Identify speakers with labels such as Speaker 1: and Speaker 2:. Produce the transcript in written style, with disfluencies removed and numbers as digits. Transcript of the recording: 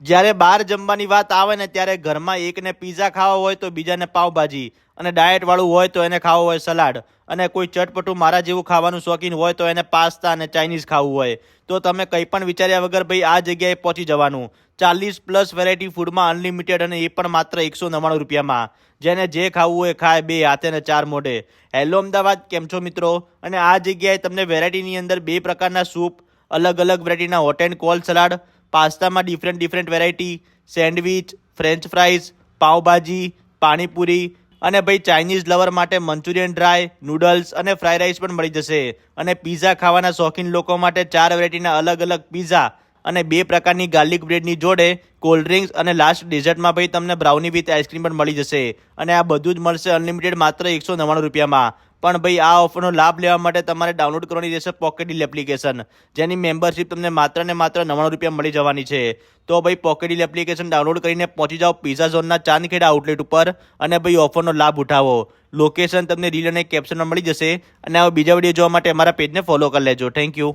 Speaker 1: જ્યારે બહાર જમવાની વાત આવે ને ત્યારે ઘરમાં એકને પીઝા ખાવા હોય તો બીજાને પાવભાજી, અને ડાયટવાળું હોય તો એને ખાવું હોય સલાડ, અને કોઈ ચટપટું મારા જેવું ખાવાનું શોખીન હોય તો એને પાસ્તા અને ચાઇનીઝ ખાવું હોય. તો તમે કંઈ પણ વિચાર્યા વગર ભાઈ આ જગ્યાએ પહોંચી જવાનું. 40+ વેરાયટી ફૂડમાં અનલિમિટેડ, અને એ પણ માત્ર 199 રૂપિયામાં. જેને જે ખાવું હોય ખાય, બે હાથે ને ચાર મોઢે. હેલો અમદાવાદ, કેમ છો મિત્રો? અને આ જગ્યાએ તમને વેરાયટીની અંદર 2 પ્રકારના સૂપ, અલગ અલગ વેરાયટીના હોટ એન્ડ કોલ્ડ સલાડ, પાસ્તામાં different variety, sandwich, French fries, pav bhaji, panipuri, અને ભાઈ ચાઇનીઝ લવર માટે મંચુરિયન ડ્રાય, નૂડલ્સ અને ફ્રાઈડ રાઈસ પણ મળી જશે. અને પીઝા ખાવાના શોખીન લોકો માટે 4 વેરાયટીના અલગ અલગ પીઝા અને 2 પ્રકારની ગાર્લિક બ્રેડની જોડે કોલ્ડ ડ્રિંક્સ, અને લાસ્ટ ડેઝર્ટમાં ભાઈ તમને બ્રાઉની વિથ આઈસ્ક્રીમ પણ મળી જશે. અને આ બધું જ મળશે અનલિમિટેડ માત્ર 199 રૂપિયામાં. પણ ભાઈ આ ઓફરનો લાભ લેવા માટે તમારે ડાઉનલોડ કરવાની રહેશે પોકેટ ડીલ એપ્લિકેશન, જેની મેમ્બરશિપ તમને માત્ર ને માત્ર 99 રૂપિયા મળી જવાની છે. તો ભાઈ પોકેટ ડીલ એપ્લિકેશન ડાઉનલોડ કરીને પહોંચી જાઓ પીઝા ઝોનના ચાંદખેડા આઉટલેટ ઉપર, અને ભાઈ ઓફરનો લાભ ઉઠાવો. લોકેશન તમને રીલ અને કેપ્શનમાં મળી જશે. અને આવા બીજા વિડીયો જોવા માટે અમારા પેજને ફોલો કરી લેજો. Thank you.